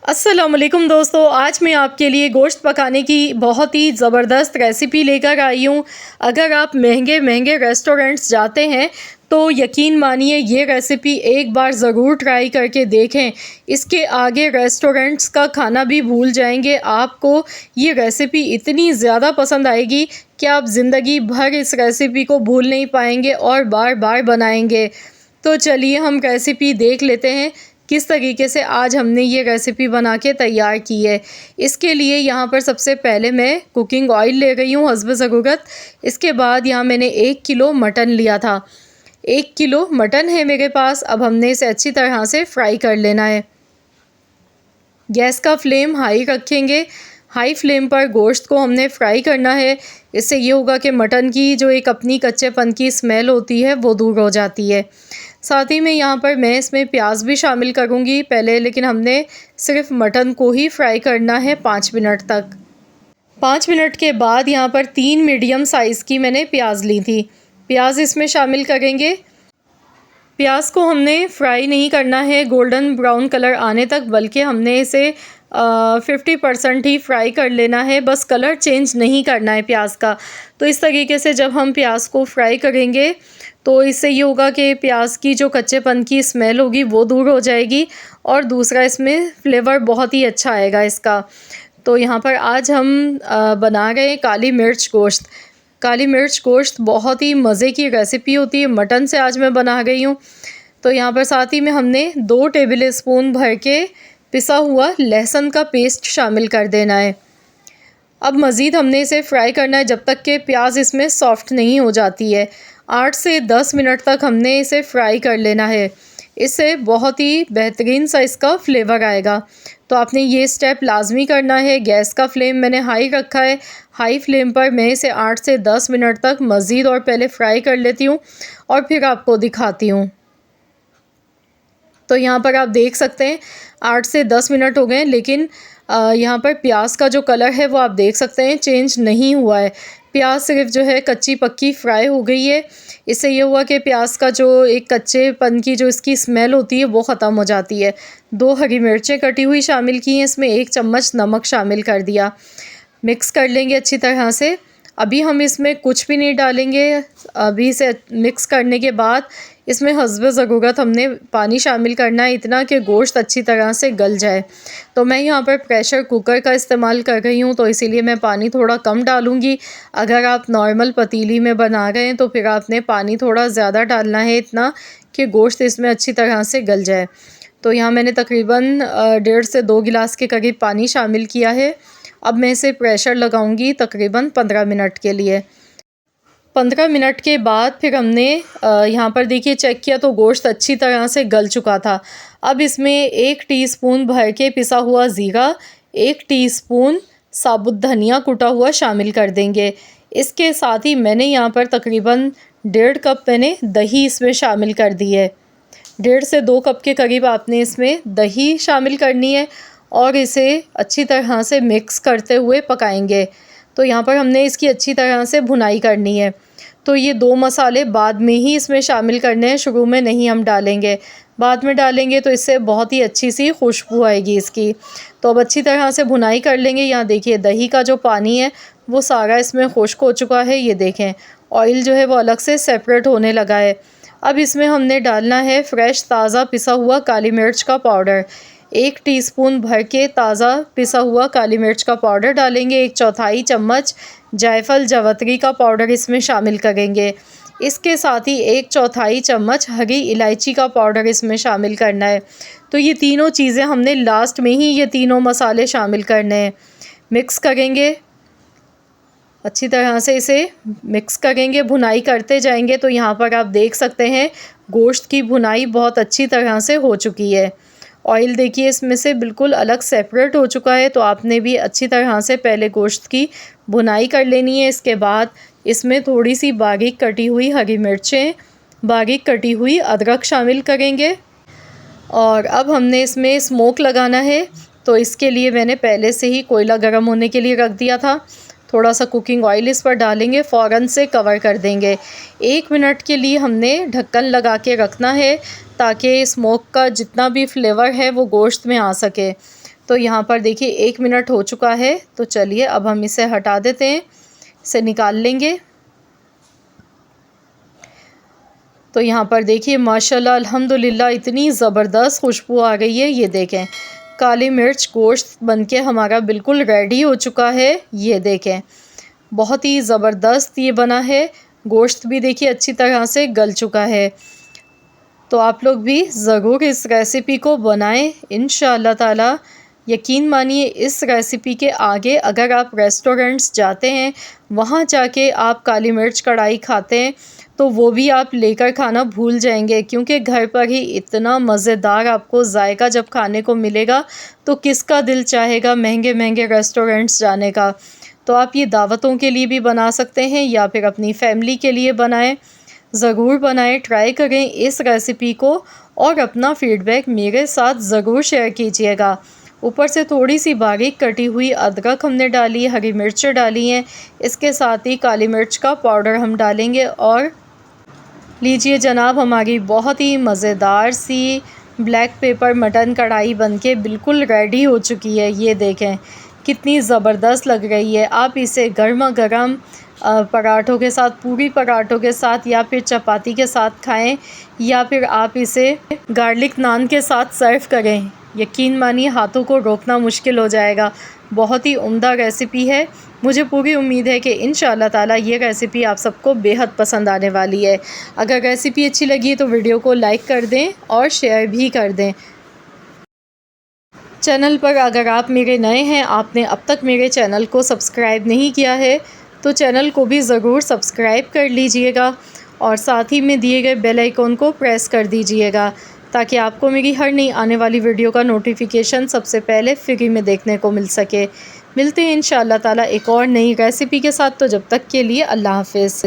अस्सलामुअलैकुम दोस्तों, आज मैं आपके लिए गोश्त पकाने की बहुत ही ज़बरदस्त रेसिपी लेकर आई हूँ। अगर आप महंगे महंगे रेस्टोरेंट्स जाते हैं तो यकीन मानिए ये रेसिपी एक बार ज़रूर ट्राई करके देखें। इसके आगे रेस्टोरेंट्स का खाना भी भूल जाएंगे। आपको ये रेसिपी इतनी ज़्यादा पसंद आएगी कि आप ज़िंदगी भर इस रेसिपी को भूल नहीं पाएंगे और बार बार बनाएंगे। तो चलिए हम रेसिपी देख लेते हैं किस तरीके से आज हमने ये रेसिपी बना के तैयार की है। इसके लिए यहाँ पर सबसे पहले मैं कुकिंग ऑयल ले रही हूँ हस्ब ज़रूरत। इसके बाद यहाँ मैंने 1 किलो मटन लिया था। 1 किलो मटन है मेरे पास। अब हमने इसे अच्छी तरह से फ्राई कर लेना है। गैस का फ्लेम हाई रखेंगे। हाई फ्लेम पर गोश्त को हमने फ्राई करना है। इससे ये होगा कि मटन की जो एक अपनी कच्चेपन की स्मेल होती है वो दूर हो जाती है। साथ ही में यहाँ पर मैं इसमें प्याज भी शामिल करूँगी पहले, लेकिन हमने सिर्फ मटन को ही फ्राई करना है 5 मिनट तक। 5 मिनट के बाद यहाँ पर 3 मीडियम साइज़ की मैंने प्याज ली थी। प्याज इसमें शामिल करेंगे। प्याज को हमने फ्राई नहीं करना है गोल्डन ब्राउन कलर आने तक, बल्कि हमने इसे 50% ही फ्राई कर लेना है। बस कलर चेंज नहीं करना है प्याज का। तो इस तरीके से जब हम प्याज को फ्राई करेंगे तो इससे ये होगा कि प्याज की जो कच्चेपन की स्मेल होगी वो दूर हो जाएगी और दूसरा इसमें फ्लेवर बहुत ही अच्छा आएगा इसका। तो यहाँ पर आज हम बना रहे हैं काली मिर्च गोश्त। काली मिर्च गोश्त बहुत ही मज़े की रेसिपी होती है। मटन से आज मैं बना रही हूँ। तो यहाँ पर साथ ही में हमने 2 टेबल स्पून भर के पिसा हुआ लहसुन का पेस्ट शामिल कर देना है। अब मज़ीद हमने इसे फ्राई करना है जब तक कि प्याज इसमें सॉफ्ट नहीं हो जाती है। 8 से 10 मिनट तक हमने इसे फ्राई कर लेना है। इससे बहुत ही बेहतरीन सा इसका फ्लेवर आएगा। तो आपने ये स्टेप लाजमी करना है। गैस का फ्लेम मैंने हाई रखा है। हाई फ्लेम पर मैं इसे 8 से 10 मिनट तक मज़ीद और पहले फ्राई कर लेती हूँ और फिर आपको दिखाती हूँ। तो यहाँ पर आप देख सकते हैं 8 से 10 मिनट हो गए हैं, लेकिन यहाँ पर प्याज का जो कलर है वो आप देख सकते हैं चेंज नहीं हुआ है। प्याज सिर्फ जो है कच्ची पक्की फ्राई हो गई है। इससे ये हुआ कि प्याज का जो एक कच्चेपन की जो इसकी स्मेल होती है वो ख़त्म हो जाती है। 2 हरी मिर्चें कटी हुई शामिल की हैं। इसमें 1 चम्मच नमक शामिल कर दिया। मिक्स कर लेंगे अच्छी तरह से। अभी हम इसमें कुछ भी नहीं डालेंगे। अभी से मिक्स करने के बाद इसमें हस्ब ज़रूरत हमने पानी शामिल करना है, इतना कि गोश्त अच्छी तरह से गल जाए। तो मैं यहाँ पर प्रेशर कुकर का इस्तेमाल कर रही हूँ, तो इसीलिए मैं पानी थोड़ा कम डालूँगी। अगर आप नॉर्मल पतीली में बना रहे हैं तो फिर आपने पानी थोड़ा ज़्यादा डालना है, इतना कि गोश्त इसमें अच्छी तरह से गल जाए। तो यहाँ मैंने तकरीबन 1.5 से 2 गिलास के करीब पानी शामिल किया है। अब मैं इसे प्रेशर लगाऊंगी तकरीबन 15 मिनट के लिए। 15 मिनट के बाद फिर हमने यहाँ पर देखिए चेक किया तो गोश्त अच्छी तरह से गल चुका था। अब इसमें 1 टीस्पून भर के पिसा हुआ ज़ीरा, 1 टीस्पून साबुत धनिया कुटा हुआ शामिल कर देंगे। इसके साथ ही मैंने यहाँ पर तकरीबन 1.5 कप मैंने दही इसमें शामिल कर दी है। 1.5 से 2 कप के करीब आपने इसमें दही शामिल करनी है और इसे अच्छी तरह से मिक्स करते हुए पकाएंगे। तो यहाँ पर हमने इसकी अच्छी तरह से भुनाई करनी है। तो ये 2 मसाले बाद में ही इसमें शामिल करने हैं, शुरू में नहीं हम डालेंगे। बाद में डालेंगे तो इससे बहुत ही अच्छी सी खुशबू आएगी इसकी। तो अब अच्छी तरह से भुनाई कर लेंगे। यहाँ देखिए दही का जो पानी है वो सारा इसमें खुश्क हो चुका है। ये देखें ऑयल जो है वो अलग से सेपरेट होने लगा है। अब इसमें हमने डालना है फ्रेश ताज़ा पिसा हुआ काली मिर्च का पाउडर। 1 टीस्पून भर के ताज़ा पिसा हुआ काली मिर्च का पाउडर डालेंगे। 1/4 चम्मच जायफल जावित्री का पाउडर इसमें शामिल करेंगे। इसके साथ ही 1/4 चम्मच हरी इलायची का पाउडर इसमें शामिल करना है। तो ये तीनों चीज़ें हमने लास्ट में ही ये तीनों मसाले शामिल करने हैं। मिक्स करेंगे अच्छी तरह से, इसे मिक्स करेंगे, भुनाई करते जाएंगे। तो यहाँ पर आप देख सकते हैं गोश्त की भुनाई बहुत अच्छी तरह से हो चुकी है। ऑयल देखिए इसमें से बिल्कुल अलग सेपरेट हो चुका है। तो आपने भी अच्छी तरह से पहले गोश्त की भुनाई कर लेनी है। इसके बाद इसमें थोड़ी सी बारीक कटी हुई हरी मिर्चें, बारीक कटी हुई अदरक शामिल करेंगे। और अब हमने इसमें स्मोक लगाना है। तो इसके लिए मैंने पहले से ही कोयला गर्म होने के लिए रख दिया था। थोड़ा सा कुकिंग ऑयल इस पर डालेंगे, फ़ौरन से कवर कर देंगे। 1 मिनट के लिए हमने ढक्कन लगा के रखना है ताकि स्मोक का जितना भी फ्लेवर है वो गोश्त में आ सके। तो यहाँ पर देखिए 1 मिनट हो चुका है। तो चलिए अब हम इसे हटा देते हैं, इसे निकाल लेंगे। तो यहाँ पर देखिए माशाल्लाह अल्हम्दुलिल्लाह इतनी ज़बरदस्त खुशबू आ गई है। ये देखें काली मिर्च गोश्त बनके हमारा बिल्कुल रेडी हो चुका है। ये देखें बहुत ही ज़बरदस्त ये बना है। गोश्त भी देखिए अच्छी तरह से गल चुका है। तो आप लोग भी ज़रूर इस रेसिपी को बनाएं इंशाअल्लाह ताला। यकीन मानिए इस रेसिपी के आगे अगर आप रेस्टोरेंट्स जाते हैं, वहाँ जाके आप काली मिर्च कढ़ाई खाते हैं तो वो भी आप लेकर खाना भूल जाएंगे, क्योंकि घर पर ही इतना मज़ेदार आपको जायका जब खाने को मिलेगा तो किसका दिल चाहेगा महंगे महंगे रेस्टोरेंट्स जाने का। तो आप ये दावतों के लिए भी बना सकते हैं या फिर अपनी फैमिली के लिए बनाएं। ज़रूर बनाएं, ट्राई करें इस रेसिपी को और अपना फ़ीडबैक मेरे साथ ज़रूर शेयर कीजिएगा। ऊपर से थोड़ी सी बारीक कटी हुई अदरक हमने डाली, हरी मिर्च डाली हैं, इसके साथ ही काली मिर्च का पाउडर हम डालेंगे। और लीजिए जनाब हमारी बहुत ही मज़ेदार सी ब्लैक पेपर मटन कढ़ाई बनके बिल्कुल रेडी हो चुकी है। ये देखें कितनी ज़बरदस्त लग रही है। आप इसे गर्मा गर्म पराठों के साथ, पूरी पराठों के साथ या फिर चपाती के साथ खाएं, या फिर आप इसे गार्लिक नान के साथ सर्व करें। यकीन मानिए हाथों को रोकना मुश्किल हो जाएगा। बहुत ही उम्दा रेसिपी है। मुझे पूरी उम्मीद है कि इंशाअल्लाह ताला ये रेसिपी आप सबको बेहद पसंद आने वाली है। अगर रेसिपी अच्छी लगी है तो वीडियो को लाइक कर दें और शेयर भी कर दें। चैनल पर अगर आप मेरे नए हैं, आपने अब तक मेरे चैनल को सब्सक्राइब नहीं किया है तो चैनल को भी ज़रूर सब्सक्राइब कर लीजिएगा और साथ ही में दिए गए बेल आइकॉन को प्रेस कर दीजिएगा, ताकि आपको मेरी हर नई आने वाली वीडियो का नोटिफिकेशन सबसे पहले फ्री में देखने को मिल सके। मिलते हैं इंशाअल्लाह ताला एक और नई रेसिपी के साथ। तो जब तक के लिए अल्लाह हाफ़िज़।